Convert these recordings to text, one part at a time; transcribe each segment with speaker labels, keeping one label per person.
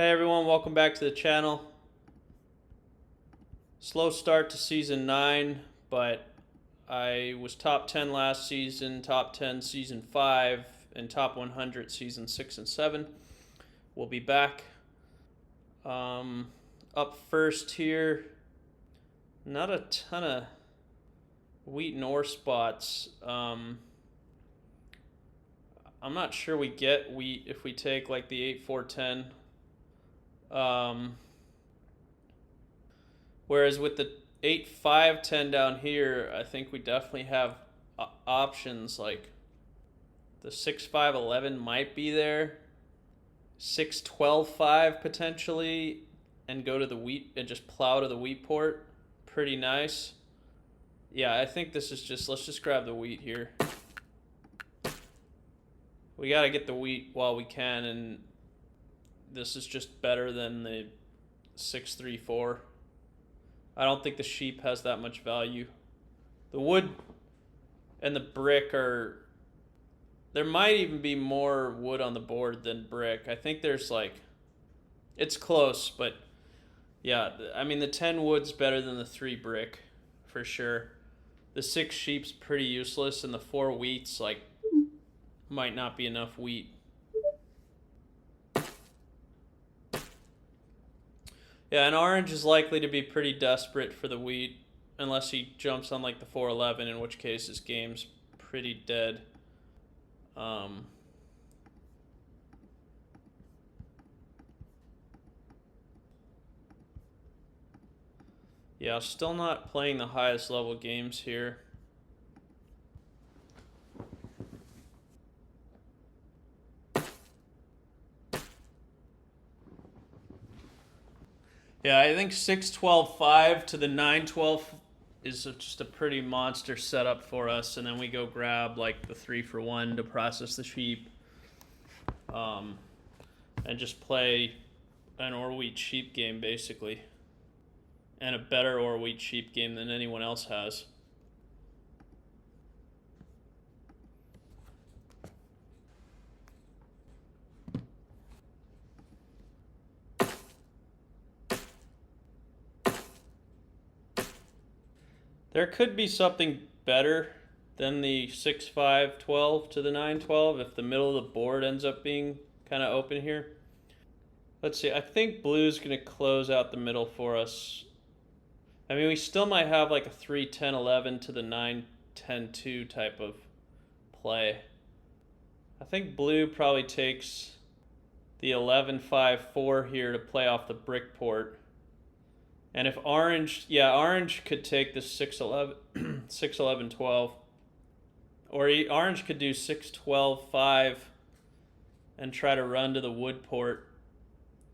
Speaker 1: Hey everyone, welcome back to the channel. Slow start to season 9, but I was top 10 last season, top 10 season 5, and top 100 season 6 and 7. We'll be back. Up first here, not a ton of wheat and ore spots. I'm not sure we get wheat if we take like the 8-4-10. Whereas with the 8-5-10 down here, I think we definitely have options like the 6-5-11 might be there, 6-12-5 potentially, and go to the wheat and just plow to the wheat port. Pretty nice. Yeah, I think this is just, let's just grab the wheat here. We got to get the wheat while we can, and this is just better than the 6-3-4. I don't think the sheep has that much value. The wood and the brick are... There might even be more wood on the board than brick. I think there's like... It's close, but... Yeah, I mean the 10 wood's better than the 3 brick, for sure. The 6 sheep's pretty useless, and the 4 wheat's like... Might not be enough wheat. Yeah, and orange is likely to be pretty desperate for the wheat, unless he jumps on like the 4-11, in which case his game's pretty dead. Yeah, still not playing the highest level games here. Yeah, I think 6-12-5 to the 9-12 is just a pretty monster setup for us, and then we go grab like the 3-for-1 to process the sheep, and just play an ore wheat sheep game basically, and a better ore wheat sheep game than anyone else has. There could be something better than the 6-5-12 to the 9-12 if the middle of the board ends up being kind of open here. Let's see, I think blue's going to close out the middle for us. I mean, we still might have like a 3-10-11 to the 9-10-2 type of play. I think blue probably takes the 11-5-4 here to play off the brick port. And if orange, yeah, orange could take the 6-11, 6-11-12. Or orange could do 6-12-5 and try to run to the wood port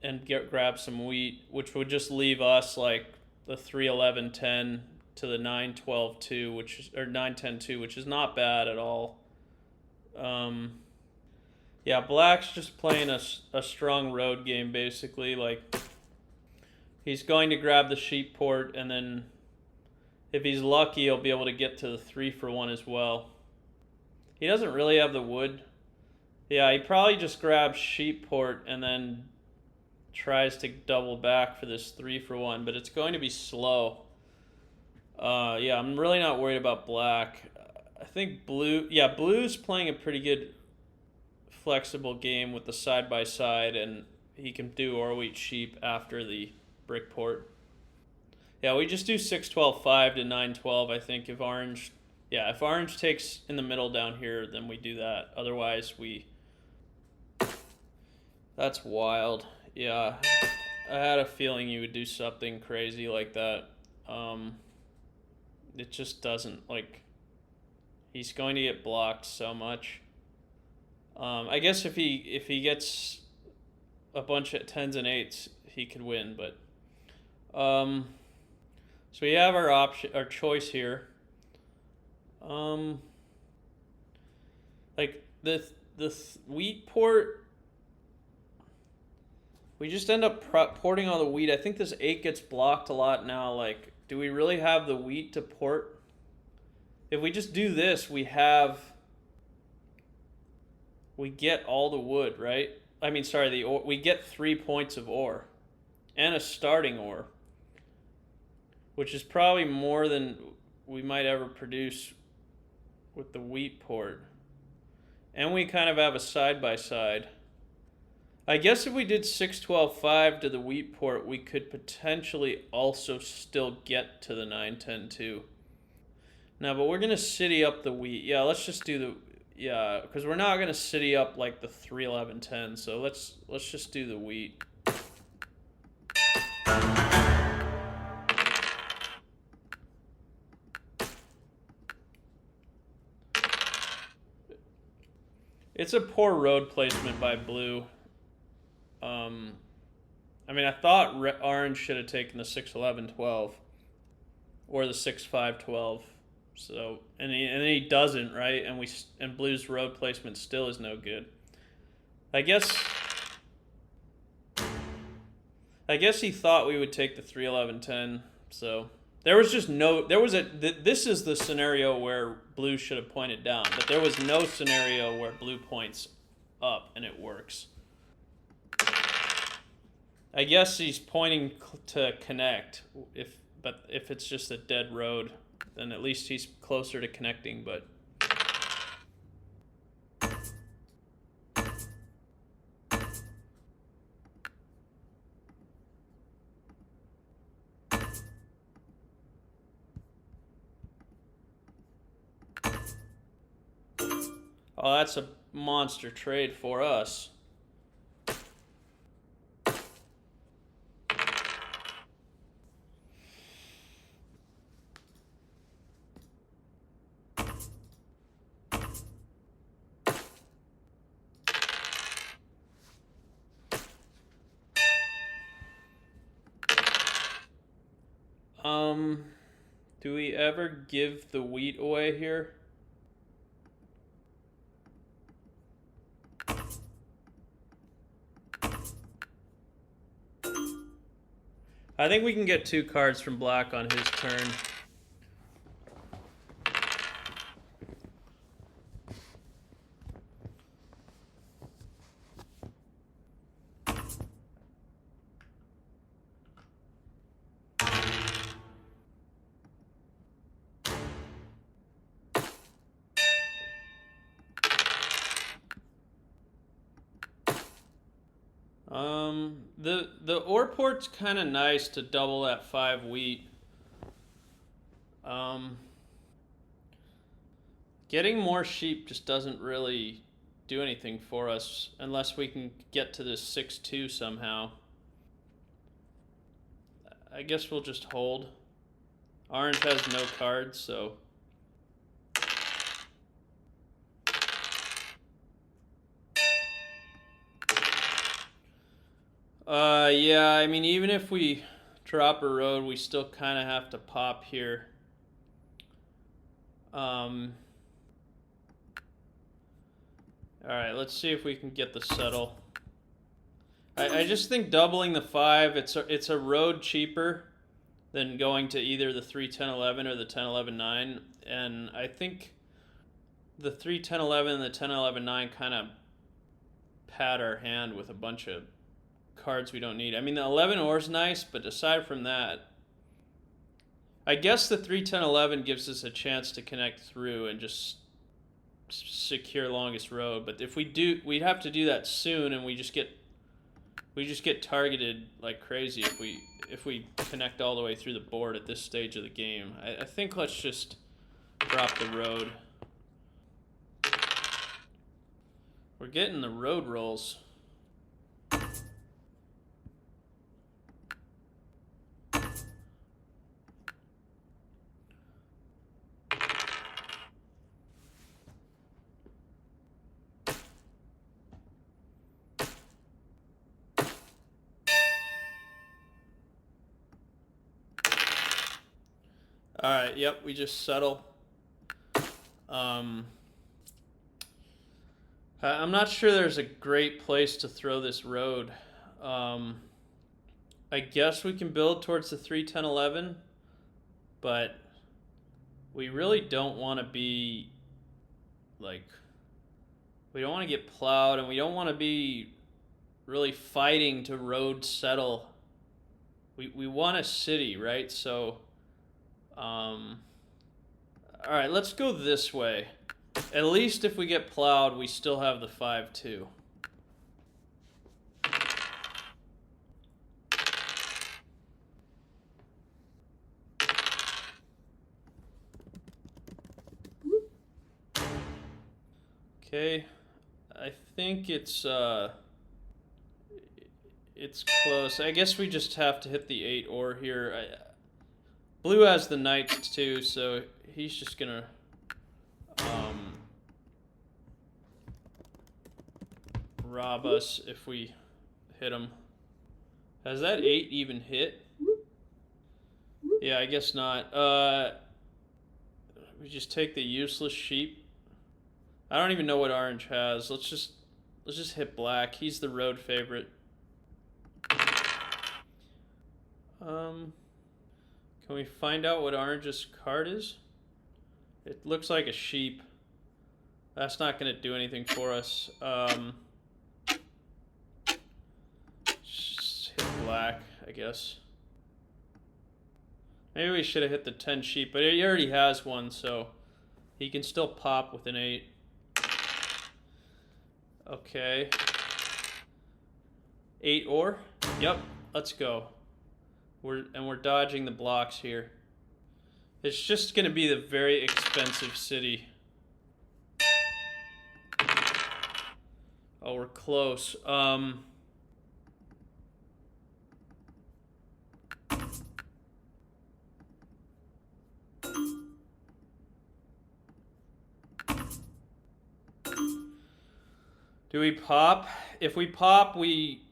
Speaker 1: and grab some wheat, which would just leave us like the 3-11-10 to the 9-12-2, which is, or 9-10-2, which is not bad at all. Yeah, black's just playing a strong road game basically, like... He's going to grab the sheep port, and then if he's lucky, he'll be able to get to the 3-for-1 as well. He doesn't really have the wood. Yeah, he probably just grabs sheep port and then tries to double back for this 3-for-1, but it's going to be slow. Yeah, I'm really not worried about black. I think blue... Yeah, blue's playing a pretty good flexible game with the side-by-side, and he can do ore wheat sheep after the... brick port. Yeah, we just do 6-12-5 to 9-12, I think. If orange... Yeah, if orange takes in the middle down here, then we do that. Otherwise, we... That's wild. Yeah, I had a feeling you would do something crazy like that. It just doesn't, like... He's going to get blocked so much. I guess if he gets a bunch of 10s and 8s, he could win, but... So we have our choice here. Like the wheat port, we just end up porting all the wheat. I think this 8 gets blocked a lot now. Like, do we really have the wheat to port? If we just do this, we get all the wood, right? I mean, sorry, the ore, we get 3 points of ore and a starting ore, which is probably more than we might ever produce with the wheat port. And we kind of have a side by side. I guess if we did 612.5 to the wheat port, we could potentially also still get to the 910 too. No, but we're gonna city up the wheat. Yeah, let's just do the because we're not gonna city up like the 31110. So let's just do the wheat. It's a poor road placement by blue. I mean, I thought orange should have taken the 61112 or the 6512. So and then he doesn't, right? And blue's road placement still is no good. I guess he thought we would take the 31110. So there was just no. This is the scenario where blue should have pointed down, but there was no scenario where blue points up and it works. I guess he's pointing to connect. But if it's just a dead road, then at least he's closer to connecting. But oh, that's a monster trade for us. Do we ever give the wheat away here? I think we can get 2 cards from black on his turn. The ore port's kind of nice to double that 5 wheat. Getting more sheep just doesn't really do anything for us unless we can get to this 6-2 somehow. I guess we'll just hold. Orange has no cards, so... yeah, I mean, even if we drop a road, we still kind of have to pop here. Alright, let's see if we can get the settle. I just think doubling the 5, it's a road cheaper than going to either the 3-10-11 or the 10-11-9. And I think the 3-10-11 and the 10-11-9 kind of pad our hand with a bunch of cards we don't need. I mean, the 11 ore's nice, but aside from that, I guess the 3-10-11 gives us a chance to connect through and just secure longest road. But if we do, we'd have to do that soon, and we just get targeted like crazy if we connect all the way through the board at this stage of the game. I think let's just drop the road. We're getting the road rolls. Alright, yep, we just settle. I'm not sure there's a great place to throw this road. I guess we can build towards the 3-10-11, but we really don't want to be, like, we don't want to get plowed, and we don't want to be really fighting to road settle. We want a city, right? So, all right, let's go this way. At least if we get plowed, we still have the 5-2. Okay, I think it's close. I guess we just have to hit the 8 ore here. Blue has the knights too, so he's just gonna rob us if we hit him. Has that 8 even hit? Yeah, I guess not. We just take the useless sheep. I don't even know what orange has. Let's just hit black. He's the road favorite. Can we find out what orange's card is? It looks like a sheep. That's not going to do anything for us. Just hit black, I guess. Maybe we should have hit the 10 sheep, but he already has one, so he can still pop with an 8. Okay. 8 ore? Yep, let's go. We're dodging the blocks here. It's just gonna be the very expensive city. Oh, we're close. Do we pop? If we pop, we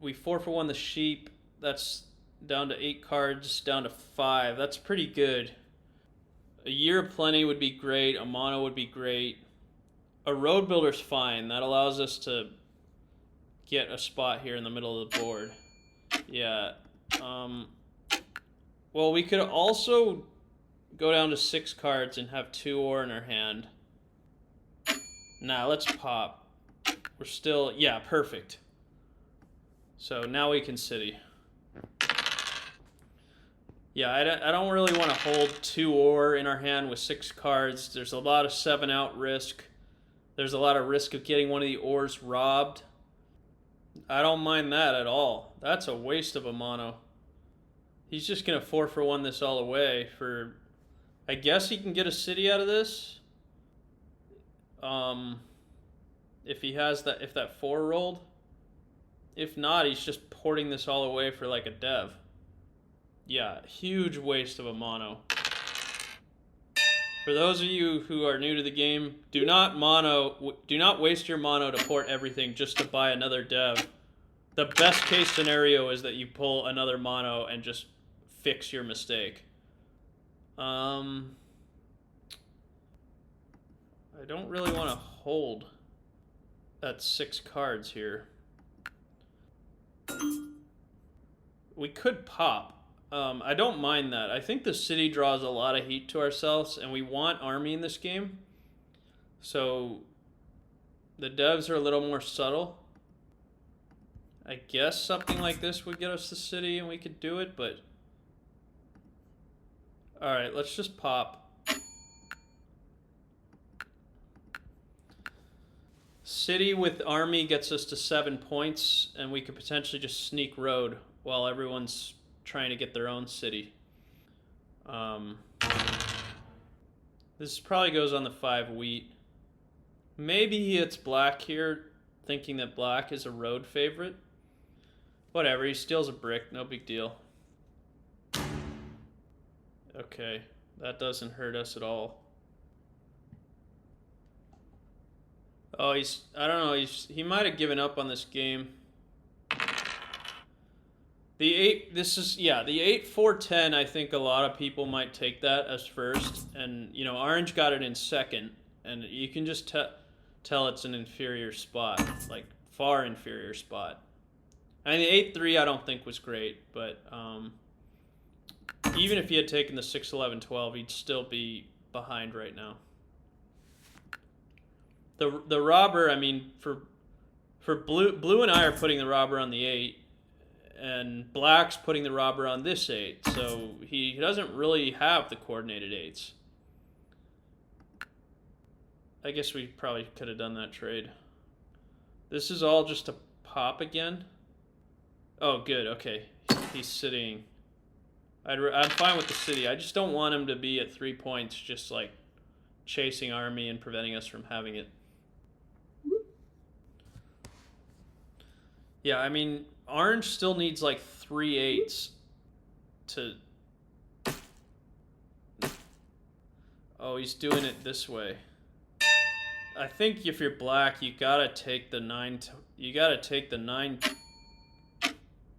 Speaker 1: 4-for-1 the sheep. That's down to 8 cards, down to 5. That's pretty good. A year of plenty would be great. A mono would be great. A road builder's fine. That allows us to get a spot here in the middle of the board. Yeah. Well, we could also go down to 6 cards and have 2 ore in our hand. Nah, let's pop. We're still... Yeah, perfect. So now we can city. Yeah, I don't really want to hold 2 ore in our hand with 6 cards. There's a lot of 7-out risk. There's a lot of risk of getting one of the ores robbed. I don't mind that at all. That's a waste of a mono. He's just going to 4-for-1 this all away for... I guess he can get a city out of this. If he has that, if that 4 rolled. If not, he's just porting this all away for like a dev. Yeah, huge waste of a mono. For those of you who are new to the game, do not waste your mono to port everything just to buy another dev. The best case scenario is that you pull another mono and just fix your mistake. I don't really want to hold at 6 cards here. We could pop. I don't mind that. I think the city draws a lot of heat to ourselves, and we want army in this game. So the devs are a little more subtle. I guess something like this would get us the city and we could do it, but... Alright, let's just pop. City with army gets us to 7 points, and we could potentially just sneak road while everyone's trying to get their own city. This probably goes on the 5 wheat. Maybe he hits black here, thinking that black is a road favorite. Whatever, he steals a brick, no big deal. Okay, that doesn't hurt us at all. Oh, I don't know, he might have given up on this game. The 8-4-10, I think a lot of people might take that as first. And, you know, orange got it in second. And you can just tell it's an inferior spot. Like, far inferior spot. I mean, the 8-3 I don't think was great. But even if he had taken the 6-11-12, he'd still be behind right now. The robber, I mean, for For blue and I are putting the robber on the 8, and black's putting the robber on this 8, so he doesn't really have the coordinated 8s. I guess we probably could have done that trade. This is all just a pop again. Oh, good. Okay, he's sitting. I'm fine with the city. I just don't want him to be at 3 points, just like chasing army and preventing us from having it. Yeah, I mean, orange still needs like 3 8s to... Oh, he's doing it this way. I think if you're black, you gotta take the 9. You gotta take the 9,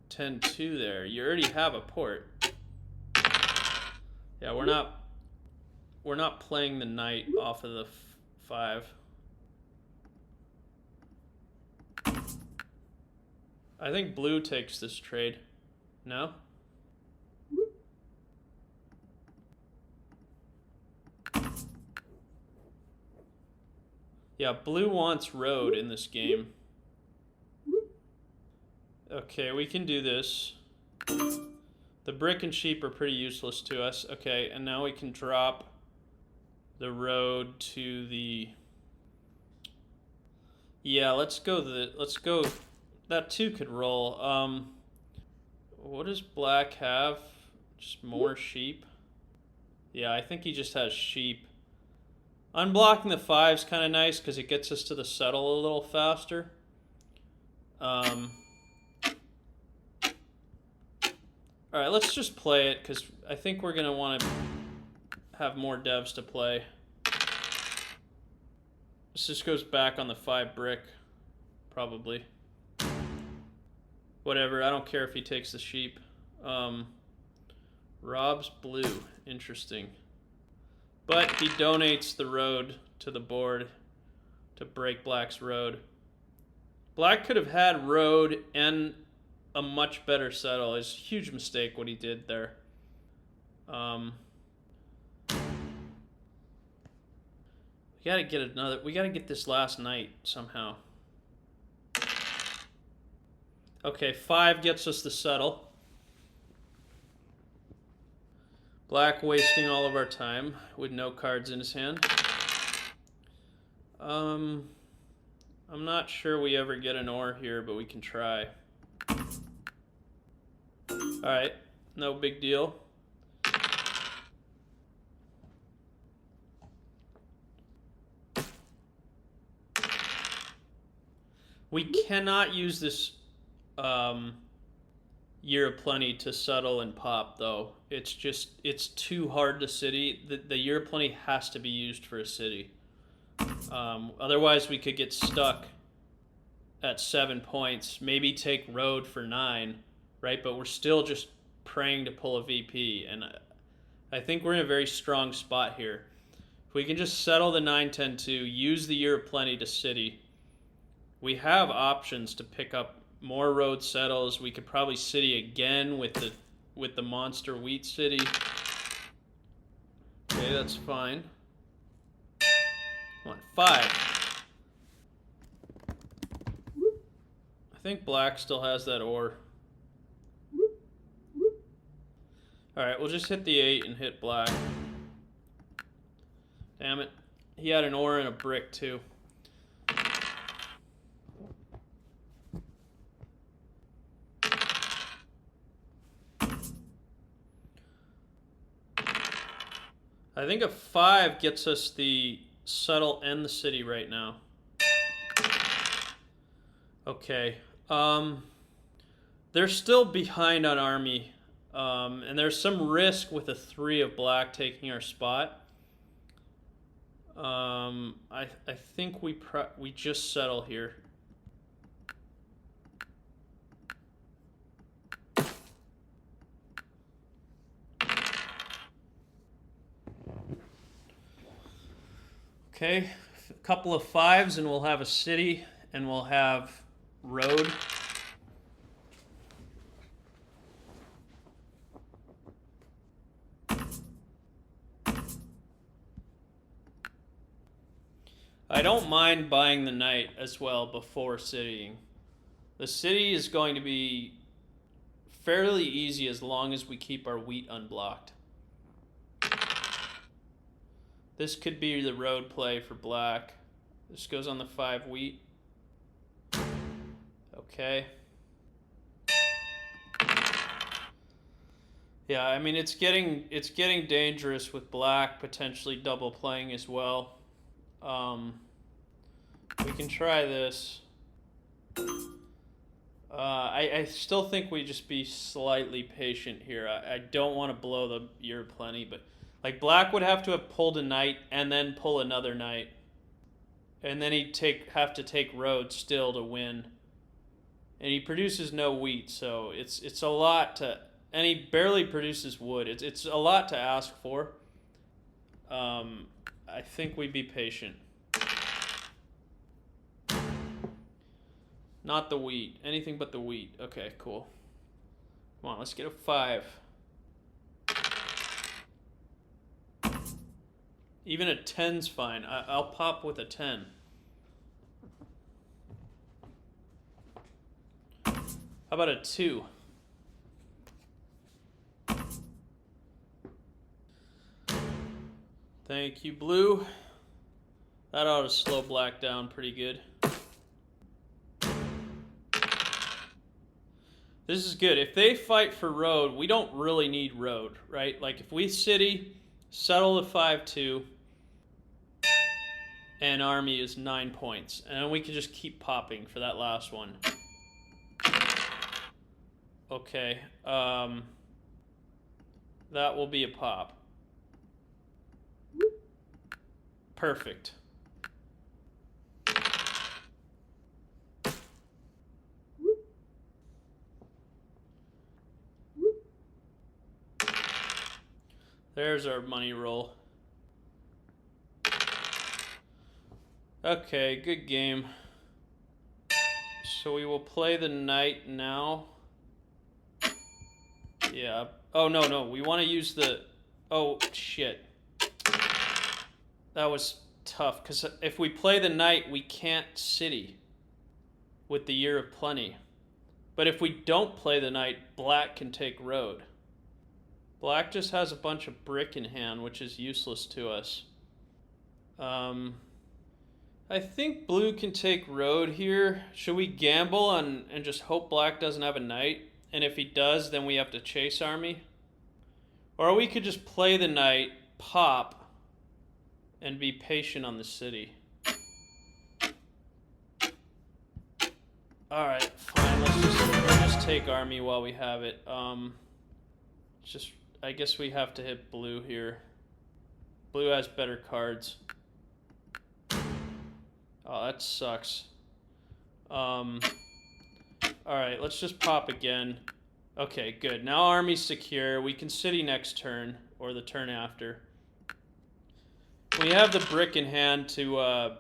Speaker 1: 10, 2 there. You already have a port. Yeah, we're not playing the knight off of the 5. I think blue takes this trade. No? Yeah, blue wants road in this game. Okay, we can do this. The brick and sheep are pretty useless to us. Okay, and now we can drop the road to the... Yeah, let's go. That 2 could roll. What does black have? Just more sheep? Yeah, I think he just has sheep. Unblocking the 5's kind of nice because it gets us to the settle a little faster. Alright, let's just play it because I think we're going to want to have more devs to play. This just goes back on the 5 brick, probably. Whatever, I don't care if he takes the sheep. Rob's blue, interesting. But he donates the road to the board to break black's road. Black could have had road and a much better settle. It's a huge mistake what he did there. We gotta get this last knight somehow. Okay, 5 gets us the settle. Black wasting all of our time with no cards in his hand. I'm not sure we ever get an ore here, but we can try. Alright, no big deal. We cannot use this Year of Plenty to settle and pop, though. It's too hard to city. The Year of Plenty has to be used for a city. Otherwise, we could get stuck at 7 points. Maybe take road for 9, right? But we're still just praying to pull a VP. And I think we're in a very strong spot here. If we can just settle the 9, 10, 2, use the Year of Plenty to city, we have options to pick up more road settles. We could probably city again with the monster wheat city. Okay, that's fine. Come on, 5. I think black still has that ore. Alright, we'll just hit the 8 and hit black. Damn it. He had an ore and a brick too. I think a 5 gets us the settle and the city right now. Okay. They're still behind on army. And there's some risk with a 3 of black taking our spot. I think we just settle here. Okay, a couple of 5s and we'll have a city and we'll have road. I don't mind buying the knight as well before citying. The city is going to be fairly easy as long as we keep our wheat unblocked. This could be the road play for black. This goes on the 5 wheat. Okay. Yeah, I mean it's getting dangerous with black potentially double playing as well. We can try this. I still think we just be slightly patient here. I don't want to blow the year plenty, but like black would have to have pulled a knight and then pull another knight, and then he'd have to take road still to win. And he produces no wheat, so it's a lot to, and he barely produces wood. It's a lot to ask for. I think we'd be patient. Not the wheat. Anything but the wheat. Okay, cool. Come on, let's get a 5. Even a 10's fine. I'll pop with a 10. How about a 2? Thank you, blue. That ought to slow black down pretty good. This is good. If they fight for road, we don't really need road, right? Like if we city, settle the 5-2, and army is 9 points. And then we can just keep popping for that last one. Okay. That will be a pop. Perfect. There's our money roll. Okay, good game. So we will play the knight now. Yeah. Oh, no. We want to use the... Oh, shit. That was tough, because if we play the knight, we can't city with the Year of Plenty. But if we don't play the knight, black can take road. Black just has a bunch of brick in hand, which is useless to us. I think blue can take road here. Should we gamble and just hope black doesn't have a knight? And if he does, then we have to chase army? Or we could just play the knight, pop, and be patient on the city. Alright, fine. Let's just take army while we have it. I guess we have to hit blue here. Blue has better cards. Oh, that sucks. Alright, let's just pop again. Okay, good. Now army's secure. We can city next turn, or the turn after. We have the brick in hand to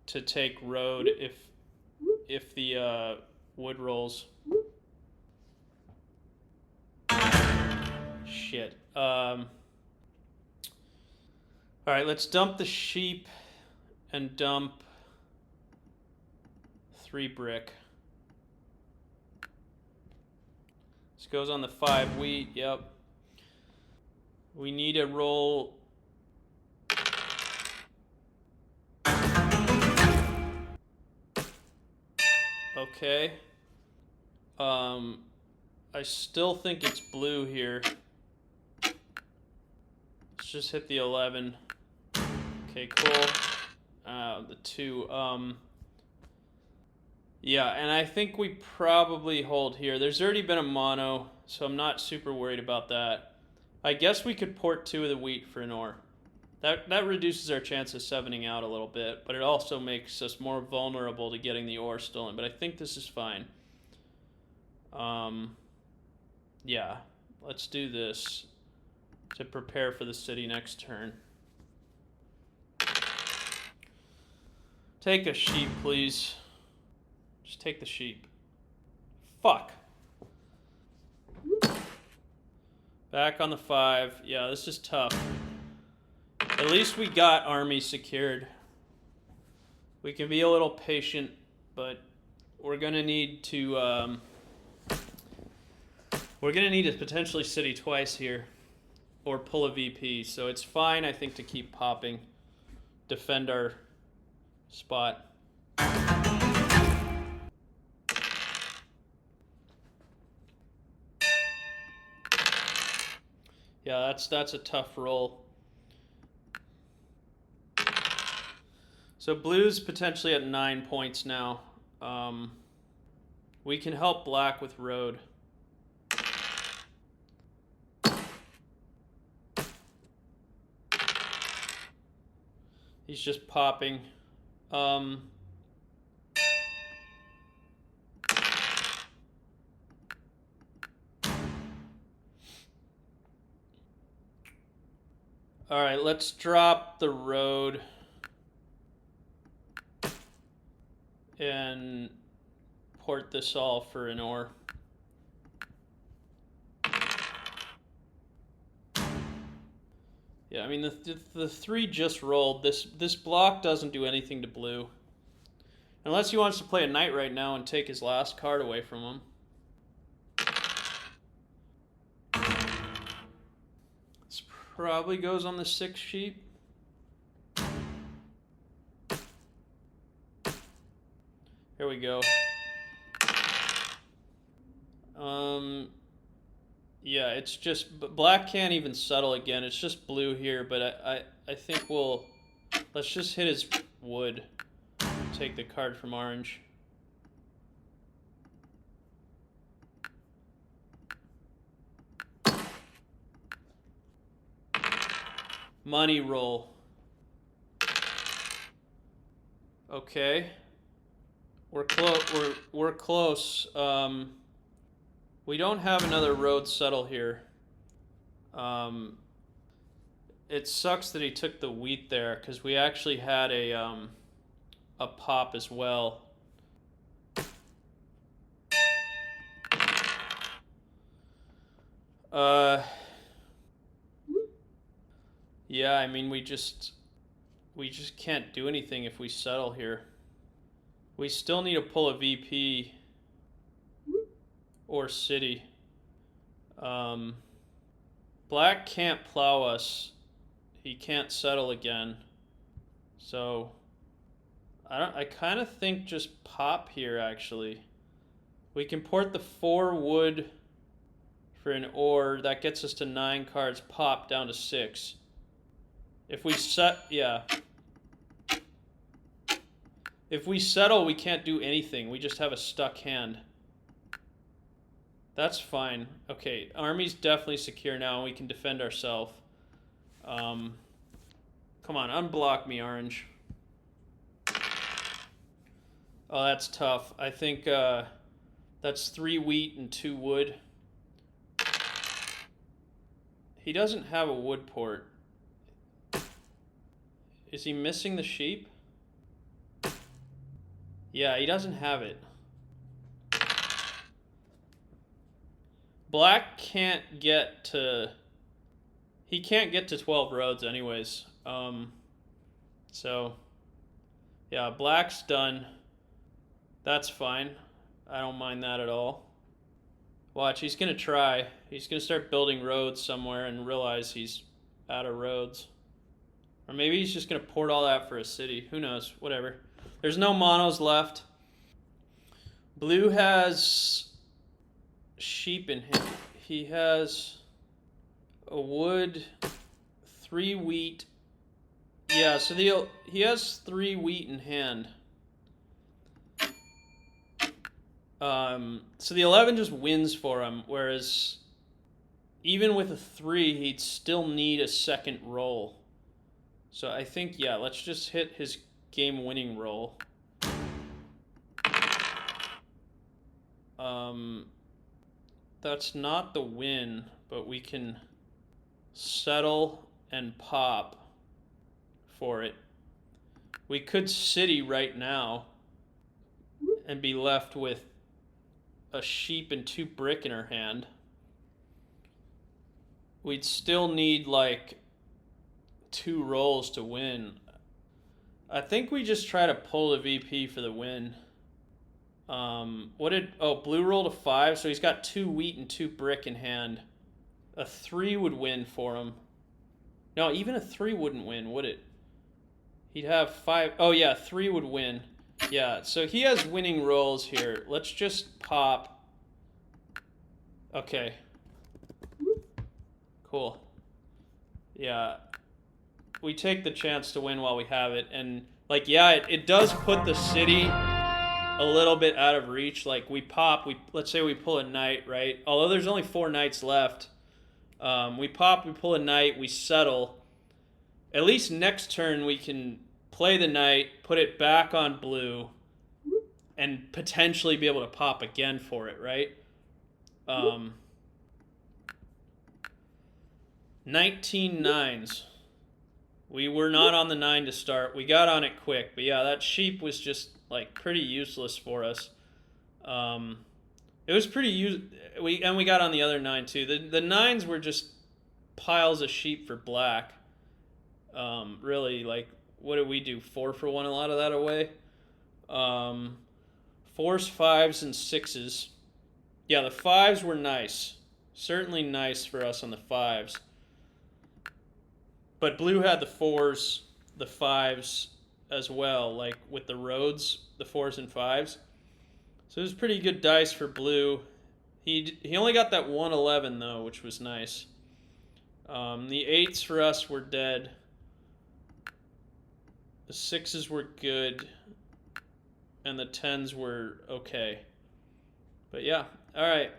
Speaker 1: take road if the wood rolls. Shit. Alright, let's dump the sheep and dump 3 brick. This goes on the 5 wheat, yep. We need a roll. Okay. I still think it's blue here. Let's just hit the 11. Okay, cool. The 2. Yeah, and I think we probably hold here. There's already been a mono, so I'm not super worried about that. I guess we could port 2 of the wheat for an ore. That reduces our chance of 7ing out a little bit, but it also makes us more vulnerable to getting the ore stolen. But I think this is fine. Yeah, let's do this to prepare for the city next turn. Take a sheep, please. Just take the sheep. Fuck. Back on the 5. Yeah, this is tough. At least we got army secured. We can be a little patient, but we're gonna need to potentially city twice here, or pull a VP. So it's fine, I think, to keep popping, defend our spot. Yeah, that's a tough roll. So blue's potentially at 9 points now. We can help black with road. He's just popping. All right, let's drop the road and port this all for an ore. Yeah, I mean the three just rolled. This block doesn't do anything to blue, unless he wants to play a knight right now and take his last card away from him. This probably goes on the 6 sheet. Here we go. Yeah, it's just black can't even settle again. It's just blue here, but I think let's just hit his wood. Take the card from orange. Money roll. Okay. We're close. We're close. We don't have another road settle here. It sucks that he took the wheat there, because we actually had a pop as well. Yeah, I mean we just can't do anything if we settle here. We still need to pull a VP or city. Black can't plow us. He can't settle again. So I kind of think just pop here, actually. We can port the 4 wood for an ore. That gets us to 9 cards. Pop down to 6. If we If we settle, we can't do anything. We just have a stuck hand. That's fine. Okay, army's definitely secure now, and we can defend ourselves. Come on, unblock me, orange. Oh, that's tough. I think that's 3 wheat and 2 wood. He doesn't have a wood port. Is he missing the sheep? Yeah, he doesn't have it. Black can't get to... He can't get to 12 roads anyways. So, yeah, black's done. That's fine. I don't mind that at all. Watch, he's going to try. He's going to start building roads somewhere and realize he's out of roads. Or maybe he's just going to port all that for a city. Who knows? Whatever. There's no monos left. Blue has sheep in him. He has a wood, 3 wheat. Yeah, so he has 3 wheat in hand. So the 11 just wins for him, whereas even with a 3, he'd still need a second roll. So I think, yeah, let's just hit his game-winning roll. That's not the win, but we can settle and pop for it. We could city right now and be left with a sheep and 2 brick in our hand. We'd still need like 2 rolls to win. I think we just try to pull a VP for the win. Blue rolled a 5, so he's got 2 wheat and 2 brick in hand. A 3 would win for him. No, even a 3 wouldn't win, would it? He'd have 5. Oh yeah, 3 would win. Yeah, so he has winning rolls here. Let's just pop. Okay. Cool. Yeah. We take the chance to win while we have it. And, like, yeah, it does put the city a little bit out of reach. Like, we pop. Let's say we pull a knight, right? Although there's only 4 knights left. We pop, we pull a knight, we settle. At least next turn we can play the knight, put it back on blue, and potentially be able to pop again for it, right? 19 nines. We were not on the 9 to start. We got on it quick. But yeah, that sheep was just like pretty useless for us. It was pretty we got on the other 9 too. The 9s were just piles of sheep for black. Really, like, what did we do? 4 for 1, a lot of that away. 4s, 5s, and 6s. Yeah, the 5s were nice. Certainly nice for us on the 5s. But blue had the 4s, the 5s as well, like with the roads, the 4s and 5s. So it was pretty good dice for blue. He only got that 111 though, which was nice. The 8s for us were dead. The 6s were good. And the 10s were okay. But yeah, all right.